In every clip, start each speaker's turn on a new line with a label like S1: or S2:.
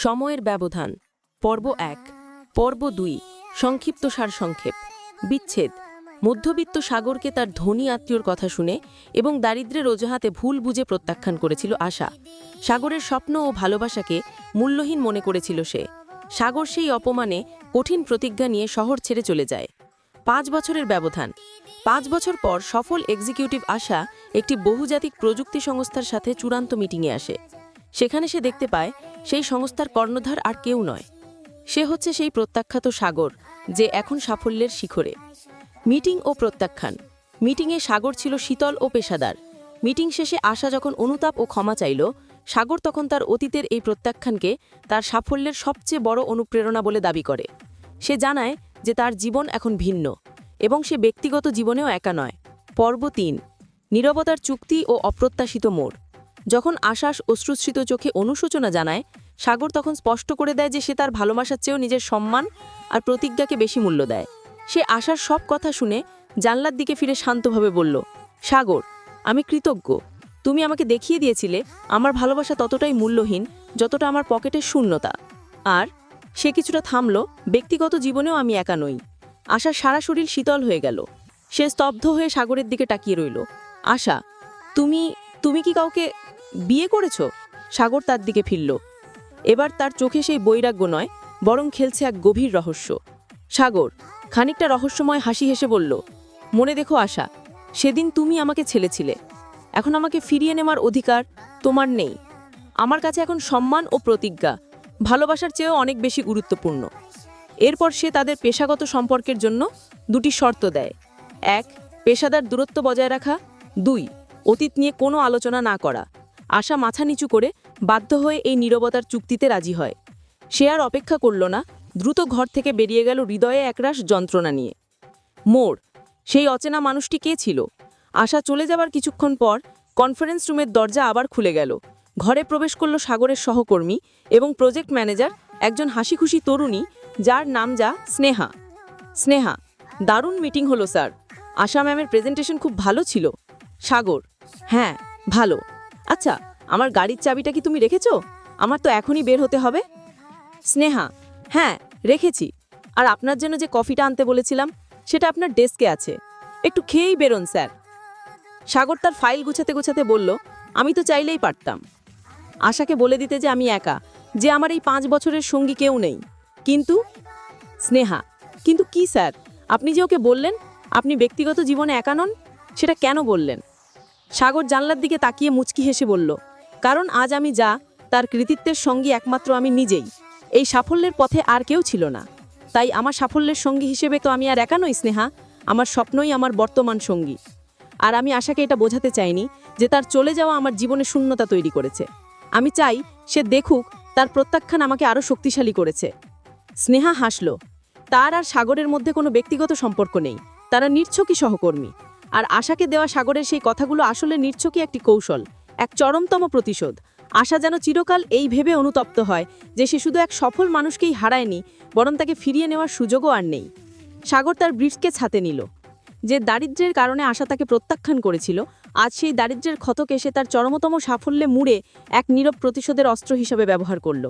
S1: সময়ের ব্যবধান পর্ব ১ পর্ব ২ সংক্ষিপ্ত সারসংক্ষেপ বিচ্ছেদ মধ্যবিত্ত সাগরকে তার ধনী আত্মীয়র কথা শুনে এবং দারিদ্র্যের অজুহাতে ভুল বুঝে প্রত্যাখ্যান করেছিল আশা। সাগরের স্বপ্ন ও ভালোবাসাকে মূল্যহীন মনে করেছিল সে। সাগর সেই অপমানে কঠিন প্রতিজ্ঞা নিয়ে শহর ছেড়ে চলে যায়। ৫ বছরের ব্যবধান ৫ বছর পর সফল এক্সিকিউটিভ আশা একটি বহুজাতিক প্রযুক্তি সংস্থার সাথে চূড়ান্ত মিটিংয়ে আসে। সেখানে সে দেখতে পায় সেই সংস্থার কর্ণধার আর কেউ নয়, সে হচ্ছে সেই প্রত্যাখ্যাত সাগর যে এখন সাফল্যের শিখরে। মিটিং ও প্রত্যাখ্যান মিটিংয়ে সাগর ছিল শীতল ও পেশাদার। মিটিং শেষে আশা যখন অনুতাপ ও ক্ষমা চাইল, সাগর তখন তার অতীতের এই প্রত্যাখ্যানকে তার সাফল্যের সবচেয়ে বড় অনুপ্রেরণা বলে দাবি করে। সে জানায় যে তার জীবন এখন ভিন্ন এবং সে ব্যক্তিগত জীবনেও একা নয়। পর্ব ৩ নীরবতার চুক্তি ও অপ্রত্যাশিত মোড় যখন আশাস অশ্রুশ্রিত চোখে অনুশোচনা জানায়, সাগর তখন স্পষ্ট করে দেয় যে সে তার ভালোবাসার চেয়েও নিজের সম্মান আর প্রতিজ্ঞাকে বেশি মূল্য দেয়। সে আশার সব কথা শুনে জানলার দিকে ফিরে শান্তভাবে বলল, সাগর, আমি কৃতজ্ঞ। তুমি আমাকে দেখিয়ে দিয়েছিলে আমার ভালোবাসা ততটাই মূল্যহীন যতটা আমার পকেটের শূন্যতা। আর সে কিছুটা থামল, ব্যক্তিগত জীবনেও আমি একা নই। আশার সারা শরীর শীতল হয়ে গেল। সে স্তব্ধ হয়ে সাগরের দিকে তাকিয়ে রইল। আশা, তুমি কি কাউকে বিয়ে করেছ? সাগর তার দিকে ফিরল। এবার তার চোখে সেই বৈরাগ্য নয়, বরং খেলছে এক গভীর রহস্য। সাগর খানিকটা রহস্যময় হাসি হেসে বলল, মনে দেখো আশা, সেদিন তুমি আমাকে ছেলেছিলে, এখন আমাকে ফিরিয়ে নেওয়ার অধিকার তোমার নেই। আমার কাছে এখন সম্মান ও প্রতিজ্ঞা ভালোবাসার চেয়েও অনেক বেশি গুরুত্বপূর্ণ। এরপর সে তাদের পেশাগত সম্পর্কের জন্য ২টি শর্ত দেয়। ১. পেশাদার দূরত্ব বজায় রাখা। ২. অতীত নিয়ে কোনো আলোচনা না করা। আশা মাথা নিচু করে বাধ্য হয়ে এই নীরবতার চুক্তিতে রাজি হয়। সে আর অপেক্ষা করল না, দ্রুত ঘর থেকে বেরিয়ে গেল হৃদয়ে একরাশ যন্ত্রণা নিয়ে। মোড় সেই অচেনা মানুষটি কে ছিল? আশা চলে যাবার কিছুক্ষণ পর কনফারেন্স রুমের দরজা আবার খুলে গেল। ঘরে প্রবেশ করল সাগরের সহকর্মী এবং প্রজেক্ট ম্যানেজার, একজন হাসিখুশি তরুণী যার নাম স্নেহা। স্নেহা, দারুণ মিটিং হলো স্যার। আশা ম্যামের প্রেজেন্টেশন খুব ভালো ছিল। সাগর, হ্যাঁ ভালো। আচ্ছা, আমার গাড়ির চাবিটা কি তুমি রেখেছ? আমার তো এখনই বের হতে হবে। স্নেহা, হ্যাঁ রেখেছি। আর আপনার জন্য যে কফিটা আনতে বলেছিলাম সেটা আপনার ডেস্কে আছে, একটু খেয়েই বেরোন স্যার। সাগর তার ফাইল গুছাতে গুছাতে বলল, আমি তো চাইলেই পারতাম আশাকে বলে দিতে যে আমি একা, যে আমার এই ৫ বছরের সঙ্গী কেউ নেই। কিন্তু স্নেহা, কিন্তু কি স্যার? আপনি যে ওকে বললেন আপনি ব্যক্তিগত জীবনে একা নন, সেটা কেন বললেন? সাগর জানলার দিকে তাকিয়ে মুচকি হেসে বলল, কারণ আজ আমি যা তার কৃতিত্বের সঙ্গী একমাত্র আমি নিজেই। এই সাফল্যের পথে আর কেউ ছিল না, তাই আমার সাফল্যের সঙ্গী হিসেবে তো আমি আর একা নই স্নেহা। আমার স্বপ্নই আমার বর্তমান সঙ্গী। আর আমি আশাকে এটা বোঝাতে চাইনি যে তার চলে যাওয়া আমার জীবনে শূন্যতা তৈরি করেছে। আমি চাই সে দেখুক তার প্রত্যাখ্যান আমাকে আরও শক্তিশালী করেছে। স্নেহা হাসল। তার আর সাগরের মধ্যে কোনো ব্যক্তিগত সম্পর্ক নেই, তারা নির্ছকী সহকর্মী। আর আশাকে দেওয়া সাগরের সেই কথাগুলো আসলে নির্ছকী একটি কৌশল, এক চরমতম প্রতিশোধ। আশা যেন চিরকাল এই ভেবে অনুতপ্ত হয় যে সে শুধু এক সফল মানুষকেই হারায়নি, বরং তাকে ফিরিয়ে নেওয়ার সুযোগও আর নেই। সাগর তার ব্রিজকে হাতে নিল। যে দারিদ্র্যের কারণে আশা তাকে প্রত্যাখ্যান করেছিল, আজ সেই দারিদ্র্যের ক্ষতকে সে তার চরমতম সাফল্যে মুড়ে এক নীরব প্রতিশোধের অস্ত্র হিসেবে ব্যবহার করল।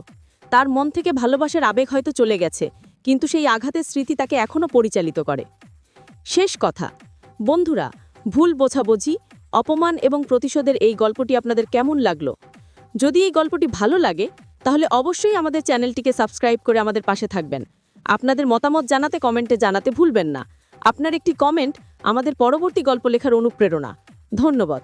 S1: তার মন থেকে ভালোবাসার আবেগ হয়তো চলে গেছে, কিন্তু সেই আঘাতের স্মৃতি তাকে এখনও পরিচালিত করে। শেষ কথা, বন্ধুরা, ভুল বোঝাবুঝি, অপমান এবং প্রতিশোধের এই গল্পটি আপনাদের কেমন লাগলো? যদি এই গল্পটি ভালো লাগে তাহলে অবশ্যই আমাদের চ্যানেলটিকে সাবস্ক্রাইব করে আমাদের পাশে থাকবেন। আপনাদের মতামত জানাতে কমেন্টে জানাতে ভুলবেন না। আপনার একটি কমেন্ট আমাদের পরবর্তী গল্প লেখার অনুপ্রেরণা। ধন্যবাদ।